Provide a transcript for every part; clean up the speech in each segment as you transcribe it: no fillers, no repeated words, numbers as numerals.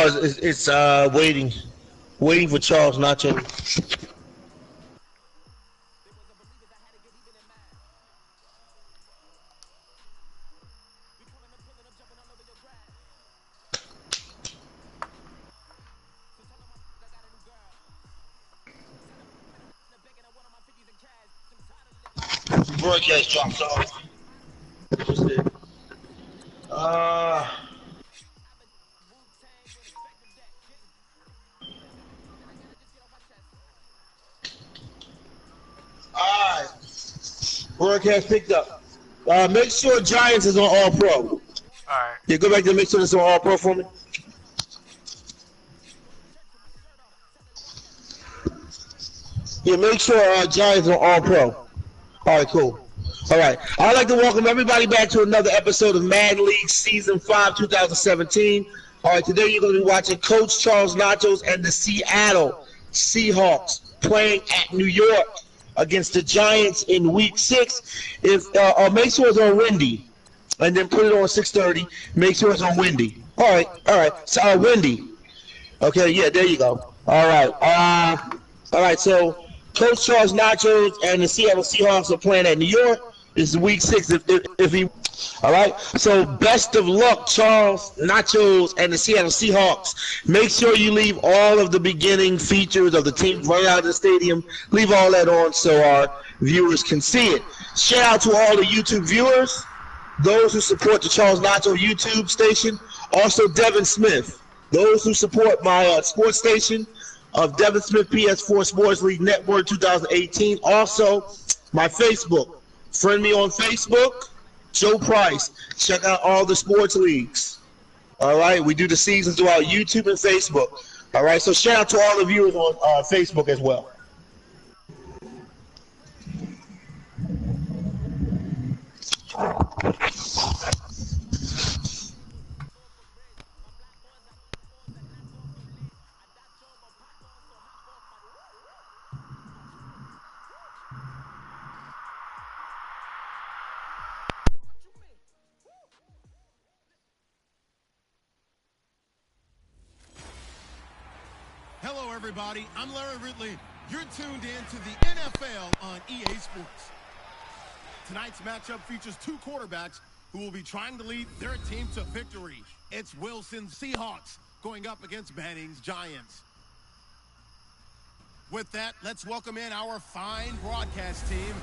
No, it's waiting for Charles Nacho. Broadcast drops off. What's it? Alright. Broadcast picked up. Make sure Giants is on All Pro. Alright. Yeah, go back there and make sure it's on All Pro for me. Yeah, make sure Giants on All Pro. Alright, cool. Alright. I'd like to welcome everybody back to another episode of Madden League Season 5, 2017. Alright, today you're going to be watching Coach Charles Nachos and the Seattle Seahawks playing at New York against the Giants in Week 6. If make sure it's on Windy, and then put it on 6:30. Make sure it's on Windy. All right. So Windy. Okay, yeah, there you go. All right. So Coach Charles Nachos and the Seattle Seahawks are playing at New York. This is Week 6. If he, all right. So best of luck, Charles Nachos and the Seattle Seahawks. Make sure you leave all of the beginning features of the team right out of the stadium. Leave all that on so our viewers can see it. Shout out to all the YouTube viewers, those who support the Charles Nacho YouTube station. Also Devin Smith, those who support my sports station of Devin Smith PS4 Sports League Network 2018. Also my Facebook. Friend me on Facebook, Joe Price. Check out all the sports leagues. All right, we do the seasons throughout YouTube and Facebook. All right, so shout out to all the viewers on Facebook as well. Hello, everybody. I'm Larry Ridley. You're tuned in to the NFL on EA Sports. Tonight's matchup features two quarterbacks who will be trying to lead their team to victory. It's Wilson's Seahawks going up against Manning's Giants. With that, let's welcome in our fine broadcast team.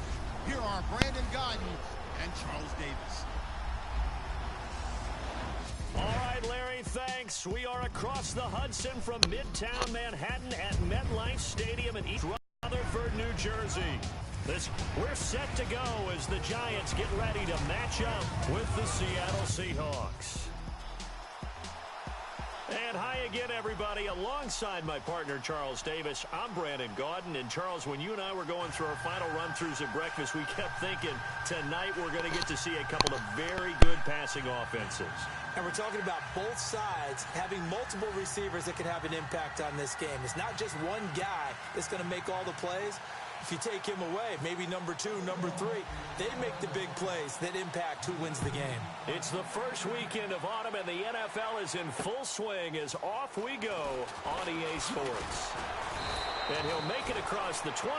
Here are Brandon Godden and Charles Davis. All right, Larry, thanks. We are across the Hudson from Midtown Manhattan at MetLife Stadium in East Rutherford, New Jersey. We're set to go as the Giants get ready to match up with the Seattle Seahawks. And hi again, everybody. Alongside my partner, Charles Davis, I'm Brandon Gaudin. And, Charles, when you and I were going through our final run-throughs at breakfast, we kept thinking tonight we're going to get to see a couple of very good passing offenses. And we're talking about both sides having multiple receivers that can have an impact on this game. It's not just one guy that's going to make all the plays. If you take him away, maybe number 2, number 3, they make the big plays that impact who wins the game. It's the first weekend of autumn, and the NFL is in full swing as off we go on EA Sports. And he'll make it across the 20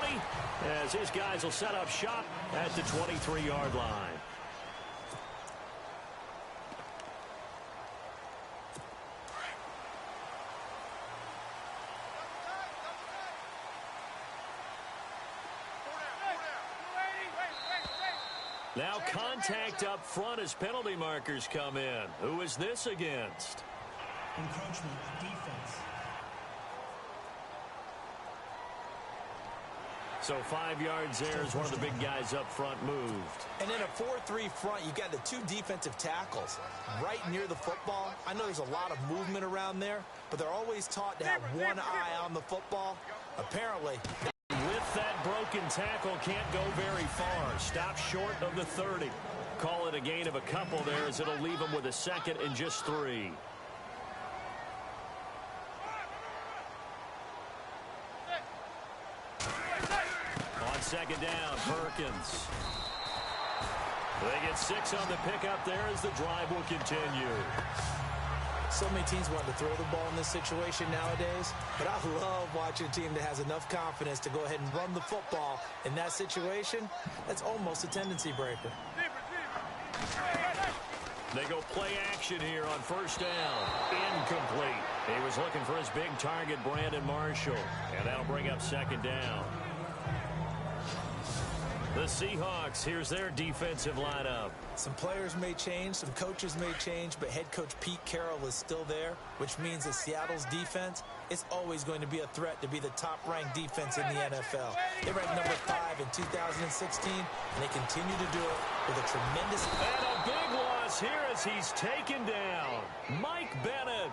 as his guys will set up shop at the 23-yard line. Now contact up front as penalty markers come in. Who is this against? Encroachment defense. So 5 yards there as one of the big guys up front moved. And in a 4-3 front, you've got the 2 defensive tackles right near the football. I know there's a lot of movement around there, but they're always taught to have one eye on the football. Apparently, with that broken tackle, can't go very far. Stop short of the 30. Call it a gain of a couple there as it'll leave him with a second and just 3. On second down, Perkins. They get 6 on the pickup there as the drive will continue. So many teams want to throw the ball in this situation nowadays, but I love watching a team that has enough confidence to go ahead and run the football in that situation. That's almost a tendency breaker. They go play action here on first down. Incomplete. He was looking for his big target, Brandon Marshall, and that'll bring up second down. The Seahawks, here's their defensive lineup. Some players may change, some coaches may change, but head coach Pete Carroll is still there, which means that Seattle's defense is always going to be a threat to be the top-ranked defense in the NFL. They ranked number 5 in 2016, and they continue to do it with a tremendous... And a big loss here as he's taken down. Mike Bennett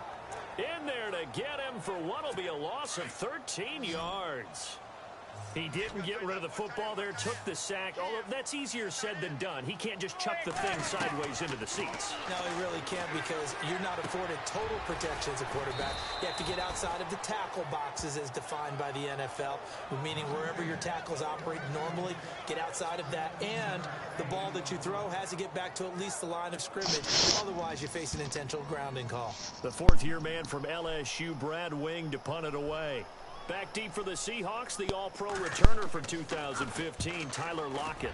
in there to get him for what will be a loss of 13 yards. He didn't get rid of the football there, took the sack, although that's easier said than done. He can't just chuck the thing sideways into the seats. No, he really can't, because you're not afforded total protection as a quarterback. You have to get outside of the tackle boxes as defined by the NFL, meaning wherever your tackles operate normally, get outside of that, and the ball that you throw has to get back to at least the line of scrimmage. Otherwise, you face an intentional grounding call. The fourth-year man from LSU, Brad Wing, to punt it away. Back deep for the Seahawks, the all-pro returner from 2015, Tyler Lockett.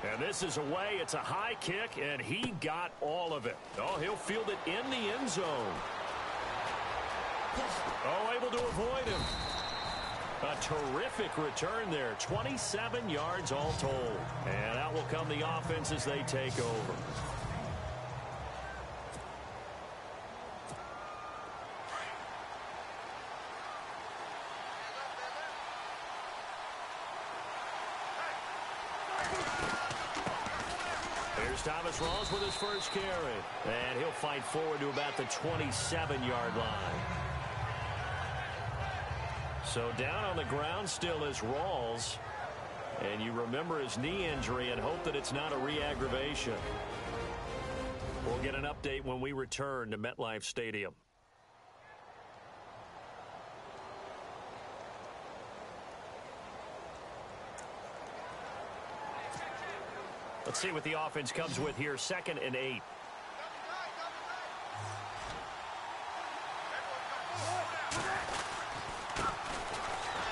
And this is away. It's a high kick, and he got all of it. Oh, he'll field it in the end zone. Oh, able to avoid him. A terrific return there. 27 yards all told. And out will come the offense as they take over. Thomas Rawls with his first carry. And he'll fight forward to about the 27-yard line. So down on the ground still is Rawls. And you remember his knee injury and hope that it's not a re-aggravation. We'll get an update when we return to MetLife Stadium. Let's see what the offense comes with here. 2nd and 8.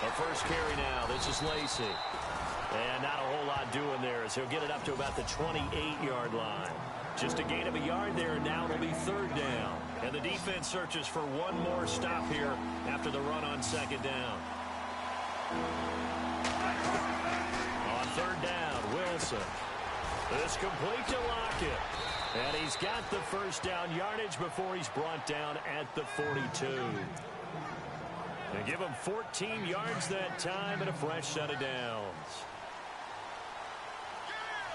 The first carry now. This is Lacy. And not a whole lot doing there as he'll get it up to about the 28-yard line. Just a gain of a yard there, and now it'll be 3rd down. And the defense searches for one more stop here after the run on 2nd down. On 3rd down, Wilson. This complete to Lockett. And he's got the first down yardage before he's brought down at the 42. They give him 14 yards that time and a fresh set of downs.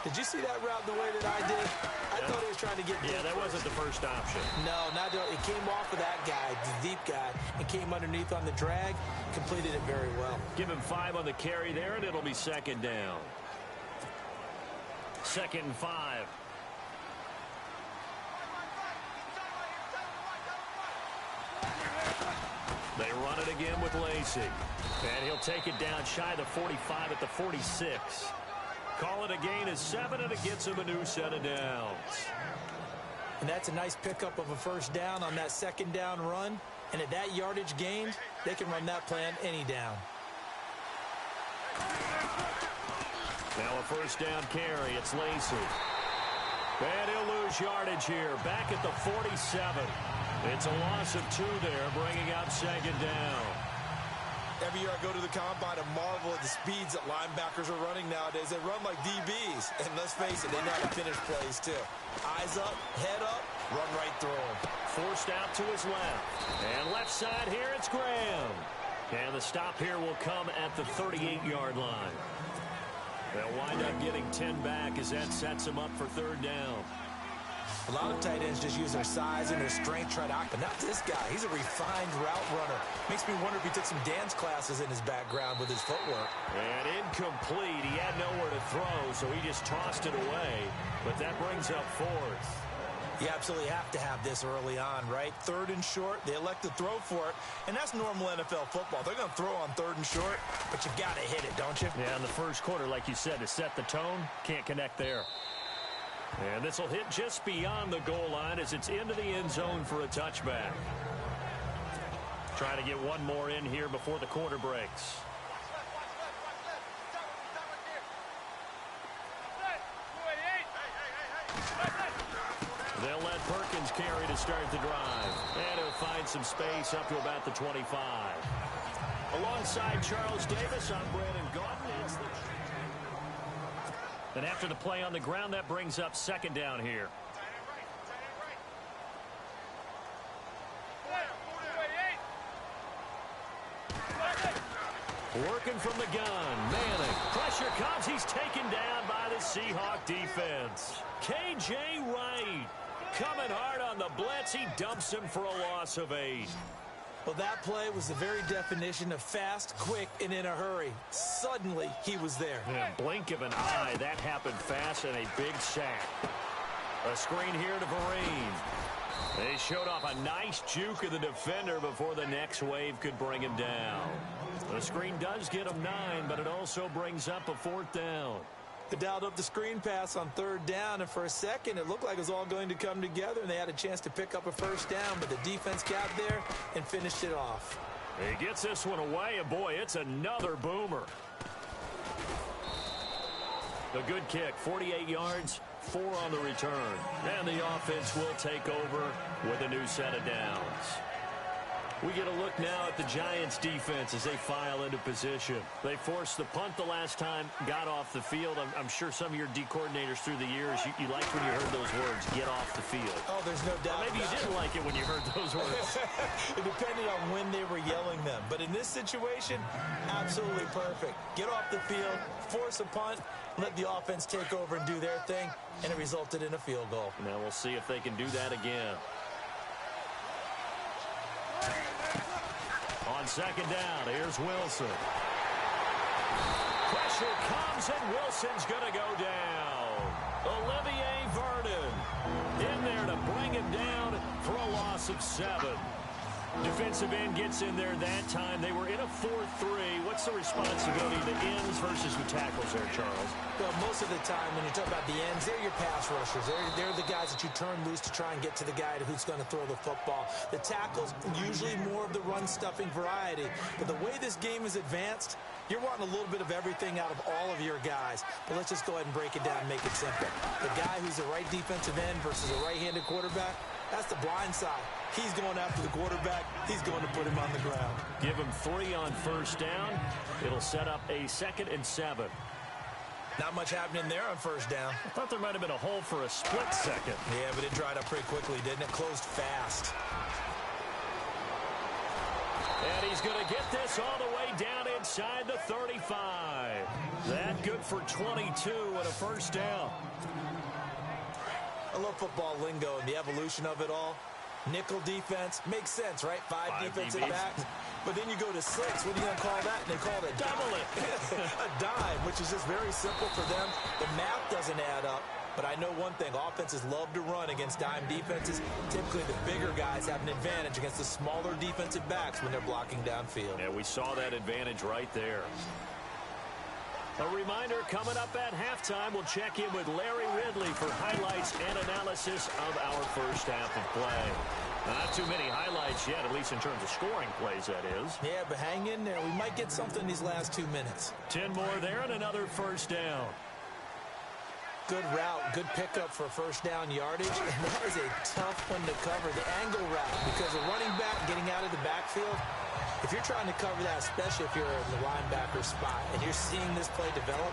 Did you see that route the way that I did? I thought he was trying to get... Yeah, that wasn't the first option. No, not at all. It came off of that guy, the deep guy, and came underneath on the drag. Completed it very well. Give him 5 on the carry there, and it'll be 2nd down. 2nd and 5. They run it again with Lacy. And he'll take it down shy of the 45 at the 46. Call it a gain of 7, and it gets him a new set of downs. And that's a nice pickup of a first down on that 2nd down run. And at that yardage gained, they can run that plan any down. Now a first down carry. It's Lacy. And he'll lose yardage here. Back at the 47. It's a loss of 2 there, bringing up 2nd down. Every year I go to the combine and marvel at the speeds that linebackers are running nowadays. They run like DBs. And let's face it, they know how to finish plays too. Eyes up, head up, run right through them. Forced out to his left. And left side here, it's Graham. And the stop here will come at the 38-yard line. They'll wind up getting 10 back as that sets him up for 3rd down. A lot of tight ends just use their size and their strength, try to but not this guy. He's a refined route runner. Makes me wonder if he took some dance classes in his background with his footwork. And incomplete. He had nowhere to throw, so he just tossed it away. But that brings up 4th. You absolutely have to have this early on, right? 3rd and short, they elect to throw for it, and that's normal NFL football. They're going to throw on 3rd and short, but you've got to hit it, don't you? Yeah, in the first quarter, like you said, to set the tone, can't connect there. And this will hit just beyond the goal line as it's into the end zone for a touchback. Trying to get one more in here before the quarter breaks. They'll let Perkins carry to start the drive. And he'll find some space up to about the 25. Alongside Charles Davis, I'm Brandon Gaudin. And after the play on the ground, that brings up second down here. Working from the gun. Manning. Pressure comes. He's taken down by the Seahawk defense. K.J. Wright coming hard on the blitz. He dumps him for a loss of 8. Well, that play was the very definition of fast, quick, and in a hurry. Suddenly, he was there. Yeah, blink of an eye. That happened fast and a big sack. A screen here to Vereen. They showed off a nice juke of the defender before the next wave could bring him down. The screen does get him 9, but it also brings up a 4th down. They dialed up the screen pass on 3rd down, and for a second, it looked like it was all going to come together, and they had a chance to pick up a 1st down, but the defense got there and finished it off. He gets this one away, and boy, it's another boomer. A good kick, 48 yards, 4 on the return. And the offense will take over with a new set of downs. We get a look now at the Giants' defense as they file into position. They forced the punt the last time, got off the field. I'm sure some of your D coordinators through the years, you liked when you heard those words, get off the field. Oh, there's no doubt. Or maybe you didn't like it when you heard those words. It depended on when they were yelling them. But in this situation, absolutely perfect. Get off the field, force a punt, let the offense take over and do their thing, and it resulted in a field goal. Now we'll see if they can do that again. On 2nd down, here's Wilson. Pressure comes, and Wilson's going to go down. Olivier Vernon in there to bring him down for a loss of 7. Defensive end gets in there that time. They were in a 4-3. What's the responsibility of the ends versus who tackles there, Charles? Well, most of the time when you talk about the ends, they're your pass rushers. They're the guys that you turn loose to try and get to the guy who's going to throw the football. The tackles, usually more of the run-stuffing variety. But the way this game is advanced, you're wanting a little bit of everything out of all of your guys. But let's just go ahead and break it down and make it simple. The guy who's the right defensive end versus a right-handed quarterback, that's the blind side. He's going after the quarterback. He's going to put him on the ground. Give him 3 on 1st down. It'll set up a 2nd and 7. Not much happening there on 1st down. I thought there might have been a hole for a split second. Yeah, but it dried up pretty quickly, didn't it? Closed fast. And he's going to get this all the way down inside the 35. That good for 22 and a 1st down. I love football lingo and the evolution of it all. Nickel defense makes sense, right? 5 defensive backs. But then you go to 6. What are you going to call that? And they call it a double it. A dime, which is just very simple for them. The math doesn't add up. But I know one thing. Offenses love to run against dime defenses. Typically, the bigger guys have an advantage against the smaller defensive backs when they're blocking downfield. Yeah, we saw that advantage right there. A reminder, coming up at halftime, we'll check in with Larry Ridley for highlights and analysis of our first half of play. Not too many highlights yet, at least in terms of scoring plays, that is. Yeah, but hang in there. We might get something these last 2 minutes. 10 more there and another 1st down. Good route, good pickup for 1st down yardage, and that is a tough one to cover, the angle route, because a running back getting out of the backfield, if you're trying to cover that, especially if you're in the linebacker spot, and you're seeing this play develop,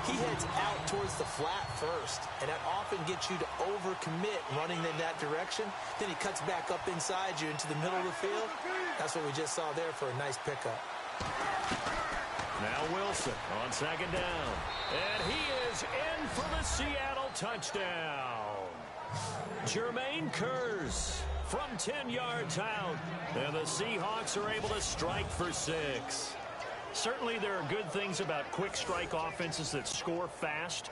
he heads out towards the flat first, and that often gets you to overcommit running in that direction. Then he cuts back up inside you into the middle of the field. That's what we just saw there for a nice pickup. Now Wilson on 2nd down. And he is in for the Seattle touchdown. Jermaine Kearse from 10 yards out. And the Seahawks are able to strike for 6. Certainly there are good things about quick strike offenses that score fast.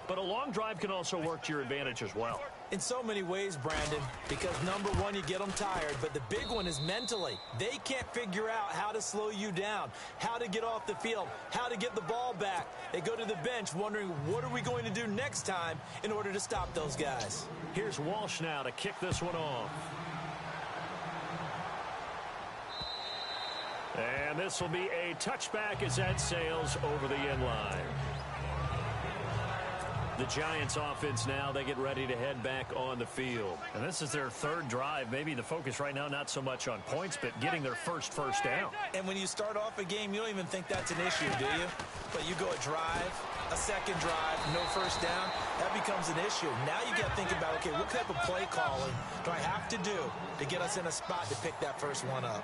But a long drive can also work to your advantage as well. In so many ways, Brandon, because number one, you get them tired, but the big one is mentally. They can't figure out how to slow you down, how to get off the field, how to get the ball back. They go to the bench wondering, what are we going to do next time in order to stop those guys? Here's Walsh now to kick this one off. And this will be a touchback as that sails over the end line. The Giants offense now, they get ready to head back on the field. And this is their third drive. Maybe the focus right now not so much on points, but getting their first down. And when you start off a game, you don't even think that's an issue, do you? But you go a drive, a second drive, no first down, that becomes an issue. Now you got to think about, okay, what type of play calling do I have to do to get us in a spot to pick that first one up?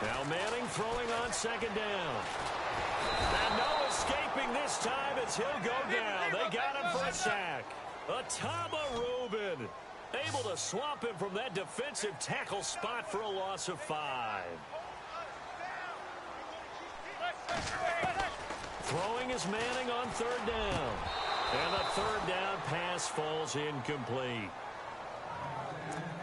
Now Manning throwing on second down. And no escaping this time as he'll go down. They got him for a sack. Atama Rubin able to swamp him from that defensive tackle spot for a loss of 5. Throwing is Manning on third down. And the third down pass falls incomplete.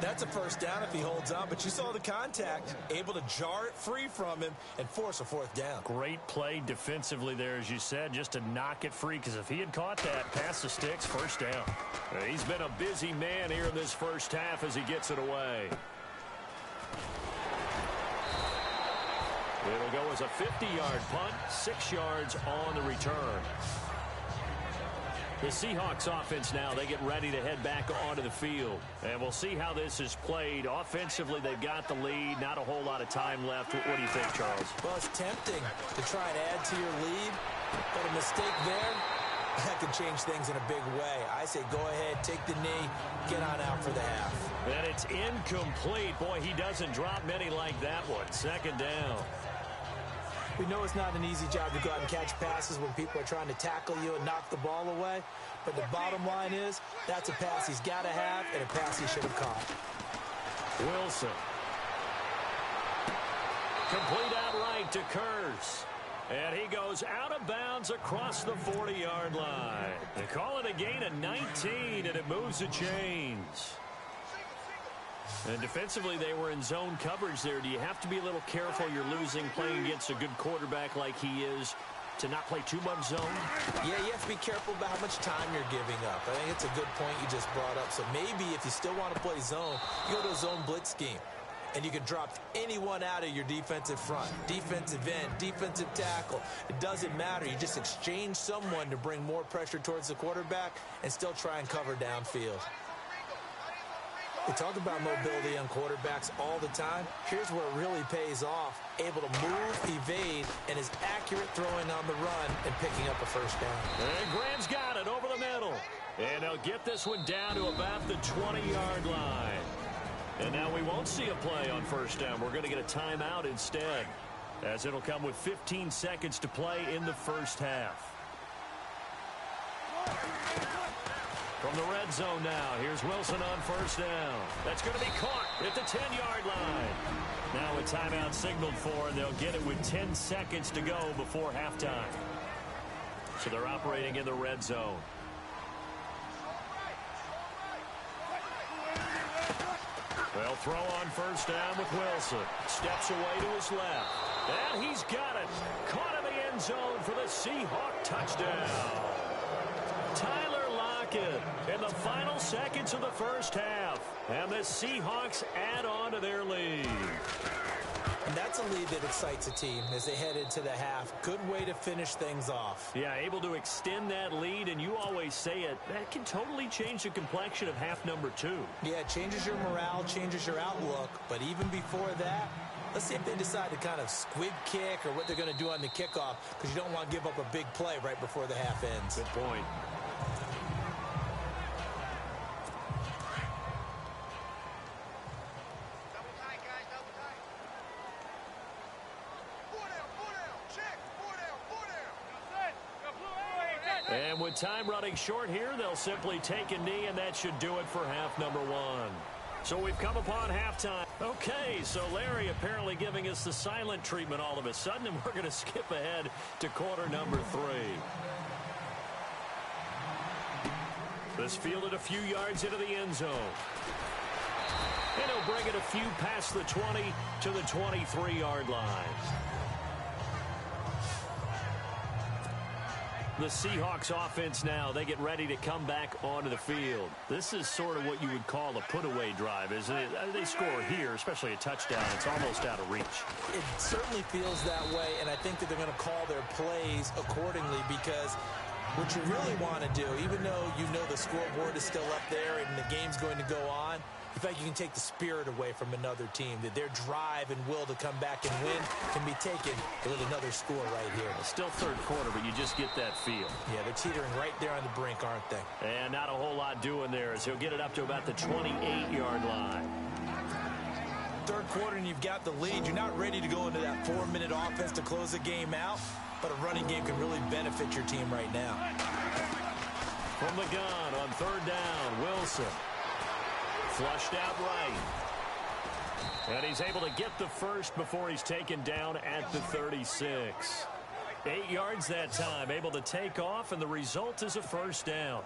That's a first down if he holds on, but you saw the contact, able to jar it free from him and force a fourth down. Great play defensively there, as you said, just to knock it free, because if he had caught that, pass the sticks, first down. He's been a busy man here in this first half as he gets it away. It'll go as a 50-yard punt, 6 yards on the return. The Seahawks offense now, they get ready to head back onto the field. And we'll see how this is played. Offensively, they've got the lead. Not a whole lot of time left. What do you think, Charles? Well, it's tempting to try and add to your lead, but a mistake there, that could change things in a big way. I say go ahead, take the knee, get on out for the half. And it's incomplete. Boy, he doesn't drop many like that one. Second down. We know it's not an easy job to go out and catch passes when people are trying to tackle you and knock the ball away. But the bottom line is, that's a pass he's got to have and a pass he should have caught. Wilson. Complete outright to Kurz. And he goes out of bounds across the 40-yard line. They call it a gain of 19, and it moves the chains. And defensively, they were in zone coverage there. Do you have to be a little careful? You're losing playing against a good quarterback like he is to not play too much zone? Yeah, you have to be careful about how much time you're giving up. I think it's a good point you just brought up. So maybe if you still want to play zone, you go to a zone blitz scheme. And you can drop anyone out of your defensive front, defensive end, defensive tackle. It doesn't matter. You just exchange someone to bring more pressure towards the quarterback and still try and cover downfield. We talk about mobility on quarterbacks all the time. Here's where it really pays off. Able to move, evade, and is accurate throwing on the run and picking up a first down. And Graham's got it over the middle. And they'll get this one down to about the 20-yard line. And now we won't see a play on first down. We're going to get a timeout instead, as it'll come with 15 seconds to play in the first half. From the red zone now, here's Wilson on first down. That's going to be caught at the 10-yard line. Now a timeout signaled for, and they'll get it with 10 seconds to go before halftime. So they're operating in the red zone. They'll throw on first down with Wilson. Steps away to his left. And he's got it. Caught in the end zone for the Seahawk touchdown. Tyler Lockett in the final seconds of the first half. And the Seahawks add on to their lead. And that's a lead that excites a team as they head into the half. Good way to finish things off. Yeah, able to extend that lead, and you always say it, that can totally change the complexion of half number 2. Yeah, it changes your morale, changes your outlook. But even before that, let's see if they decide to kind of squib kick or what they're going to do on the kickoff, because you don't want to give up a big play right before the half ends. Good point. And with time running short here, they'll simply take a knee, and that should do it for half number 1. So we've come upon halftime. Okay, so Larry apparently giving us the silent treatment all of a sudden, and we're going to skip ahead to quarter number 3. This fielded a few yards into the end zone. And he'll bring it a few past the 20 to the 23-yard line. The Seahawks offense now, they get ready to come back onto the field. This is sort of what you would call a put-away drive, isn't it? They score here, especially a touchdown. It's almost out of reach. It certainly feels that way, and I think that they're going to call their plays accordingly, because what you really want to do, even though you know the scoreboard is still up there and the game's going to go on, in fact, you can take the spirit away from another team, that their drive and will to come back and win can be taken with another score right here. It's still third quarter, but you just get that feel. Yeah, they're teetering right there on the brink, aren't they? And not a whole lot doing there, as he'll get it up to about the 28-yard line. Third quarter, and you've got the lead. You're not ready to go into that 4-minute offense to close the game out, but a running game can really benefit your team right now. From the gun on third down, Wilson. Flushed out right. And he's able to get the first before he's taken down at the 36. 8 yards that time, able to take off, and the result is a first down.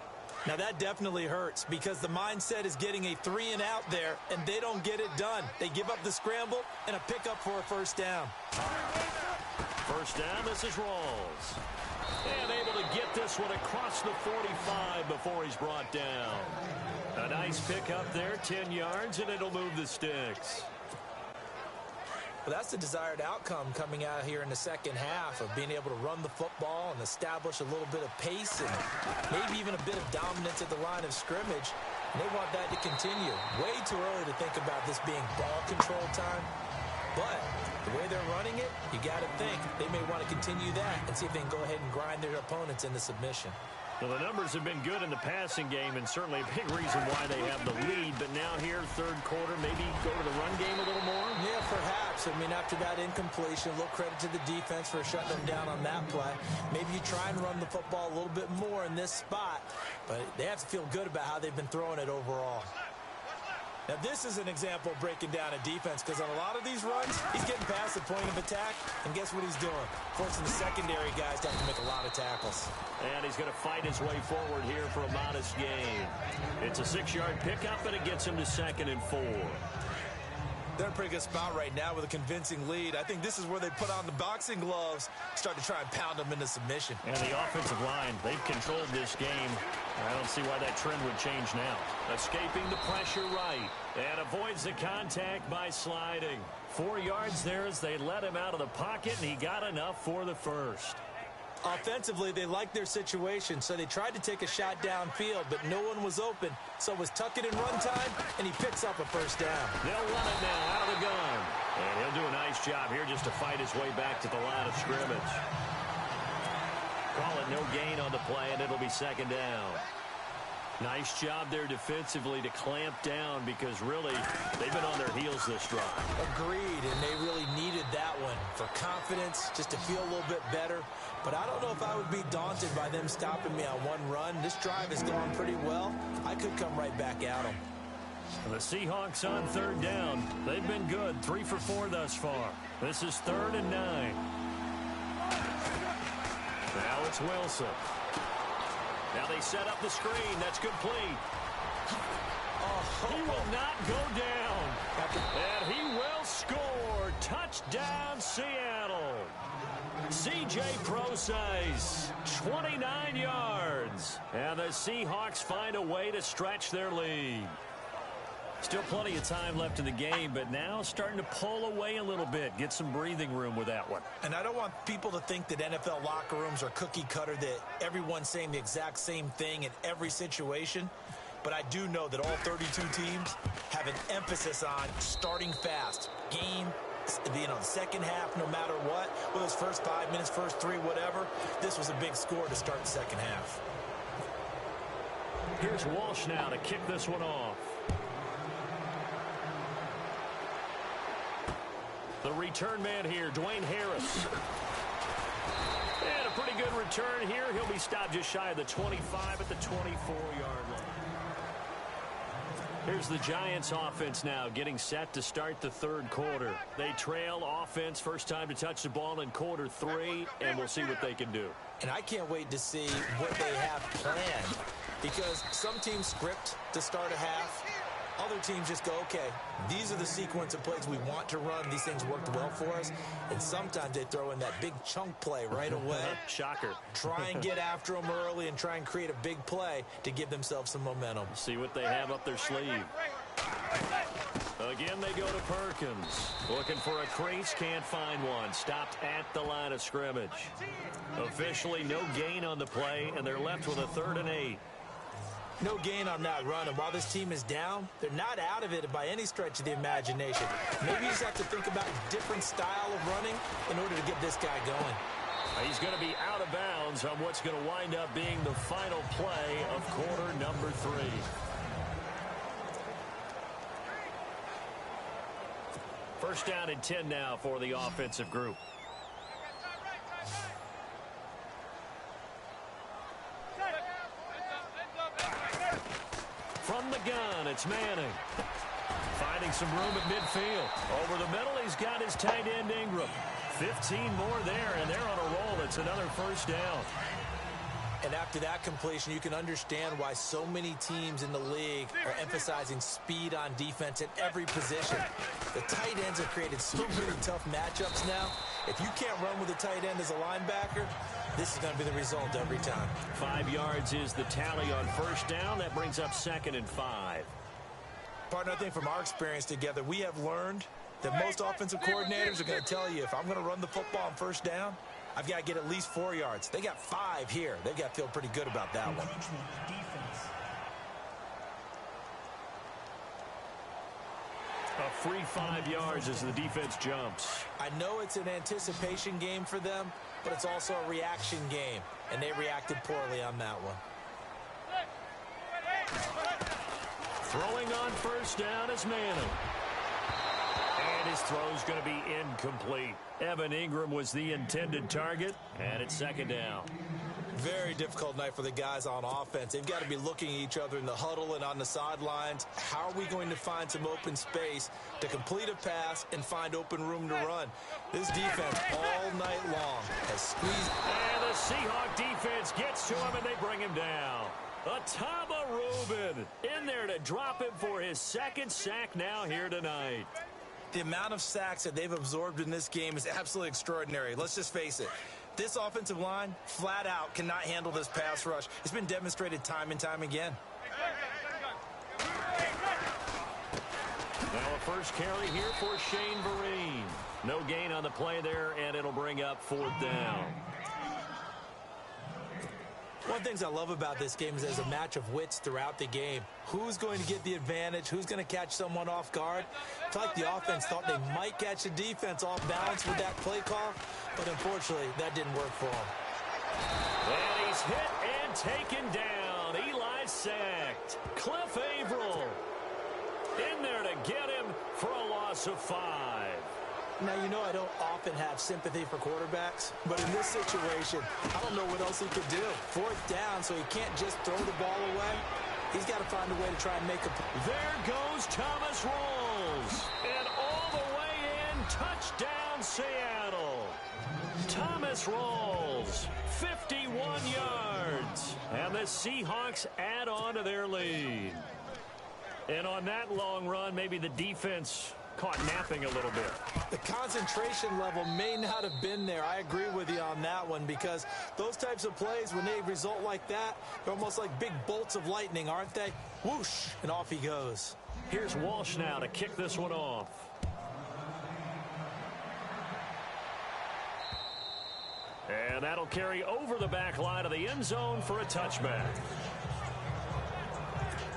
Now that definitely hurts, because the mindset is getting a 3-and-out there, and they don't get it done. They give up the scramble and a pickup for a first down. First down, this is Rawls. And able to get this one across the 45 before he's brought down. A nice pickup there, 10 yards, and it'll move the sticks. Well, that's the desired outcome coming out here in the second half, of being able to run the football and establish a little bit of pace and maybe even a bit of dominance at the line of scrimmage. And they want that to continue. Way too early to think about this being ball control time. But the way they're running it, you got to think they may want to continue that and see if they can go ahead and grind their opponents into submission. Well, the numbers have been good in the passing game, and certainly a big reason why they have the lead. But now here, third quarter, maybe go to the run game a little more? Yeah, perhaps. I mean, after that incompletion, a little credit to the defense for shutting them down on that play. Maybe you try and run the football a little bit more in this spot, but they have to feel good about how they've been throwing it overall. Now, this is an example of breaking down a defense, because on a lot of these runs, he's getting past the point of attack, and guess what he's doing? Forcing the secondary guys to have to make a lot of tackles. And he's going to fight his way forward here for a modest gain. It's a 6-yard pickup, and it gets him to 2nd and 4. They're in a pretty good spot right now with a convincing lead. I think this is where they put on the boxing gloves, start to try and pound them into submission. And the offensive line, they've controlled this game. I don't see why that trend would change now. Escaping the pressure right, and avoids the contact by sliding. 4 yards there as they let him out of the pocket, and he got enough for the first. Offensively, they liked their situation, so they tried to take a shot downfield, but no one was open. So it was tuck it in run time, and he picks up a first down. They'll run it now out of the gun. And he'll do a nice job here just to fight his way back to the line of scrimmage. Call it no gain on the play, and it'll be 2nd down. Nice job there defensively to clamp down, because really they've been on their heels this drive. Agreed, and they really needed that one for confidence, just to feel a little bit better. But I don't know if I would be daunted by them stopping me on one run. This drive has gone pretty well. I could come right back at them. The Seahawks on 3rd down. They've been good, 3 for 4 thus far. This is 3rd and 9. Now it's Wilson. Now they set up the screen. That's complete. He will not go down. And he will score. Touchdown, Seattle. C.J. Prosise, 29 yards. And the Seahawks find a way to stretch their lead. Still plenty of time left in the game, but now starting to pull away a little bit. Get some breathing room with that one. And I don't want people to think that NFL locker rooms are cookie cutter, that everyone's saying the exact same thing in every situation. But I do know that all 32 teams have an emphasis on starting fast. Game, the second half, no matter what, whether it's first 5 minutes, first 3, whatever. This was a big score to start the second half. Here's Walsh now to kick this one off. The return man here, Dwayne Harris. And a pretty good return here. He'll be stopped just shy of the 25 at the 24-yard line. Here's the Giants offense now getting set to start the 3rd quarter. They trail offense, first time to touch the ball in quarter 3, and we'll see what they can do. And I can't wait to see what they have planned. because some teams script to start a half. Other teams just go, okay, these are the sequence of plays we want to run. These things worked well for us. And sometimes they throw in that big chunk play right away. Shocker. Try and get after them early and try and create a big play to give themselves some momentum. See what they have up their sleeve. Again, they go to Perkins. Looking for a crease, can't find one. Stopped at the line of scrimmage. Officially, no gain on the play, and they're left with a 3rd and 8. No gain on that run, and while this team is down, they're not out of it by any stretch of the imagination. Maybe you just have to think about a different style of running in order to get this guy going. He's going to be out of bounds on what's going to wind up being the final play of quarter number 3. First down and 10 now for the offensive group. From the gun, it's Manning. Finding some room at midfield. Over the middle, he's got his tight end Ingram. 15 more there, and they're on a roll. It's another first down. And after that completion, you can understand why so many teams in the league are emphasizing speed on defense at every position. The tight ends have created so many tough matchups now. If you can't run with a tight end as a linebacker, this is going to be the result every time. 5 yards is the tally on first down. That brings up 2nd and 5. Partner, I think from our experience together, we have learned that most offensive coordinators are going to tell you, if I'm going to run the football on first down, I've got to get at least 4 yards. They got 5 here. They've got to feel pretty good about that one. A free 5 yards as the defense jumps. I know it's an anticipation game for them, but it's also a reaction game, and they reacted poorly on that one. Throwing on first down is Manning. And his throw's going to be incomplete. Evan Ingram was the intended target, and it's 2nd down. Very difficult night for the guys on offense. They've got to be looking at each other in the huddle and on the sidelines. How are we going to find some open space to complete a pass and find open room to run? This defense all night long has squeezed. And the Seahawks defense gets to him, and they bring him down. Atama Rubin in there to drop him for his 2nd sack now here tonight. The amount of sacks that they've absorbed in this game is absolutely extraordinary. Let's just face it. This offensive line, flat out, cannot handle this pass rush. It's been demonstrated time and time again. Now a first carry here for Shane Vereen. No gain on the play there, and it'll bring up 4th down. One of the things I love about this game is there's a match of wits throughout the game. Who's going to get the advantage? Who's going to catch someone off guard? It's like the offense thought they might catch the defense off balance with that play call, but unfortunately, that didn't work for him. And he's hit and taken down. Eli sacked. Cliff Averill in there to get him for a loss of 5. Now, you know I don't often have sympathy for quarterbacks, but in this situation, I don't know what else he could do. 4th down, so he can't just throw the ball away. He's got to find a way to try and make a... There goes Thomas Rawls. And all the way in, touchdown Seattle. Thomas Rawls, 51 yards. And the Seahawks add on to their lead. And on that long run, maybe the defense caught napping a little bit. The concentration level may not have been there. I agree with you on that one, because those types of plays, when they result like that, they're almost like big bolts of lightning, aren't they? Whoosh, and off he goes. Here's Walsh now to kick this one off. And that'll carry over the back line of the end zone for a touchback.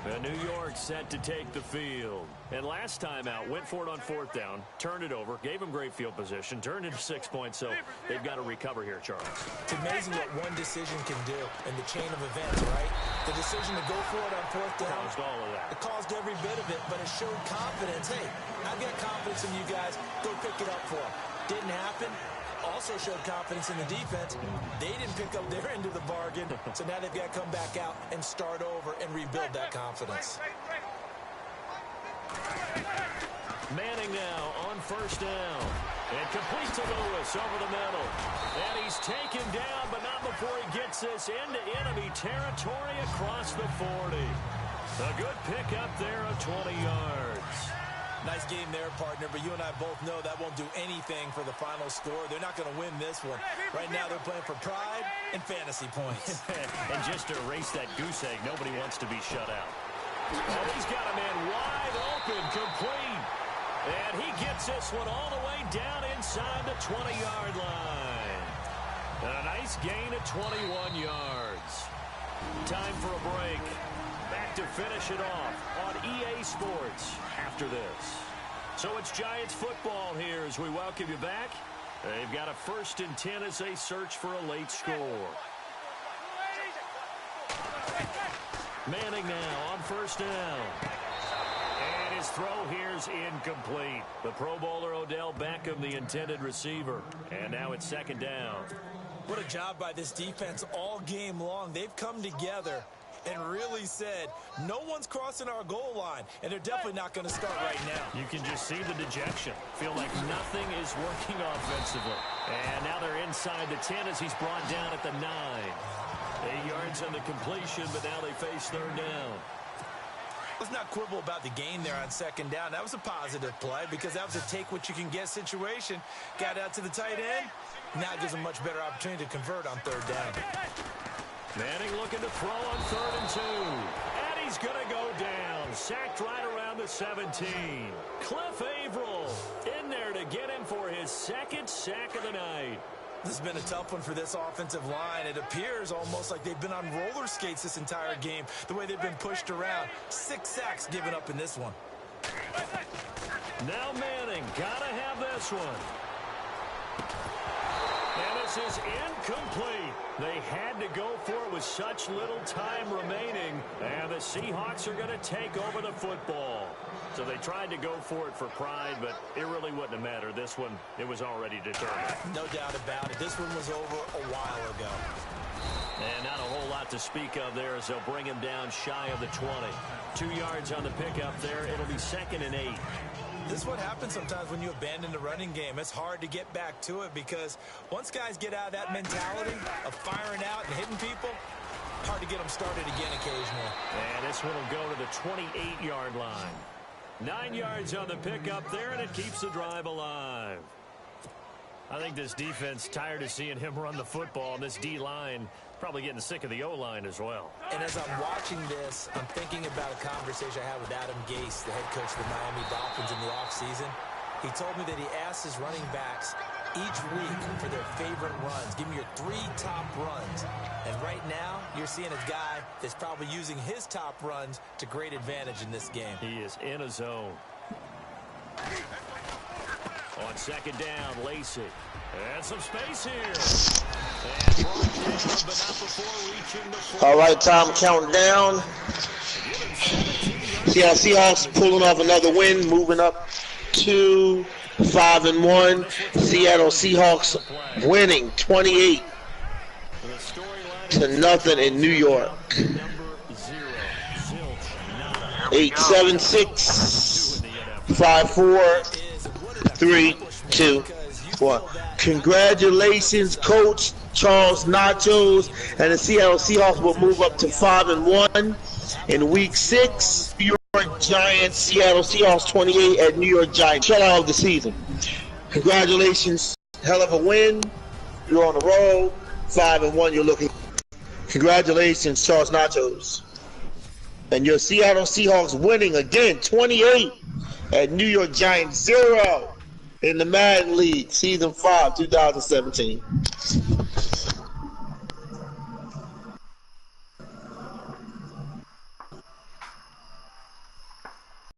And New York set to take the field. And last time out, went for it on 4th down, turned it over, gave them great field position, turned into 6 points, so they've got to recover here, Charles. It's amazing what one decision can do in the chain of events, right? The decision to go for it on 4th down. Caused all of that. It caused every bit of it, but it showed confidence. Hey, I've got confidence in you guys. Go pick it up for them. Didn't happen. Also showed confidence in the defense. They didn't pick up their end of the bargain, so now they've got to come back out and start over and rebuild that confidence. Manning now on first down. And complete to Lewis over the middle. And he's taken down, but not before he gets this into enemy territory across the 40. A good pickup there of 20 yards. Nice game there, partner, but you and I both know that won't do anything for the final score. They're not going to win this one. Right now they're playing for pride and fantasy points. And just to erase that goose egg, nobody wants to be shut out. Oh, he's got a man wide open, complete. And he gets this one all the way down inside the 20-yard line. And a nice gain of 21 yards. Time for a break. Back to finish it off on EA Sports after this. So it's Giants football here as we welcome you back. They've got a 1st and 10 as they search for a late score. Manning now on 1st down. And his throw here is incomplete. The Pro Bowler Odell Beckham, the intended receiver. And now it's 2nd down. What a job by this defense all game long. They've come together and really said, no one's crossing our goal line, and they're definitely not going to start right now. You can just see the dejection. Feel like nothing is working offensively. And now they're inside the 10 as he's brought down at the 9. 8 yards on the completion, but now they face 3rd down. Let's not quibble about the gain there on 2nd down. That was a positive play because that was a take-what-you-can-get situation. Got out to the tight end. Now it gives them much better opportunity to convert on 3rd down. Manning looking to throw on 3rd and 2. And he's going to go down. Sacked right around the 17. Cliff Averill in there to get him for his 2nd sack of the night. This has been a tough one for this offensive line. It appears almost like they've been on roller skates this entire game, the way they've been pushed around. 6 sacks given up in this one. Now Manning, gotta have this one. And this is incomplete. They had to go for it with such little time remaining. And the Seahawks are going to take over the football. So they tried to go for it for pride, but it really wouldn't have mattered. This one, it was already determined. No doubt about it. This one was over a while ago. And not a whole lot to speak of there as they'll bring him down shy of the 20. 2 yards on the pickup there. It'll be 2nd and 8. This is what happens sometimes when you abandon the running game. It's hard to get back to it because once guys get out of that mentality of firing out and hitting people, hard to get them started again occasionally. And this one will go to the 28-yard line. 9 yards on the pickup there, and it keeps the drive alive. I think this defense tired of seeing him run the football, and this D-line probably getting sick of the O-line as well. And as I'm watching this, I'm thinking about a conversation I had with Adam Gase, the head coach of the Miami Dolphins in the offseason. He told me that he asked his running backs each week for their favorite runs. Give me your 3 top runs. And right now, you're seeing a guy that's probably using his top runs to great advantage in this game. He is in a zone. On 2nd down, Lacey. And some space here. And brought down, but not before reaching the 40. All right, time counting down. Seahawks pulling off another win, moving up to 5-1. Seattle Seahawks winning 28-0 in New York. 8-7-6, 5-4, 3, 2, 1. Congratulations, Coach Charles Nachos, and the Seattle Seahawks will move up to 5-1 in Week 6. New York Giants, Seattle Seahawks 28 at New York Giants. Shutout of the season. Congratulations, hell of a win. You're on the roll. 5-1. You're looking. Congratulations, Charles Nachos, and your Seattle Seahawks winning again, 28 at New York Giants 0 in the Madden League, Season 5, 2017.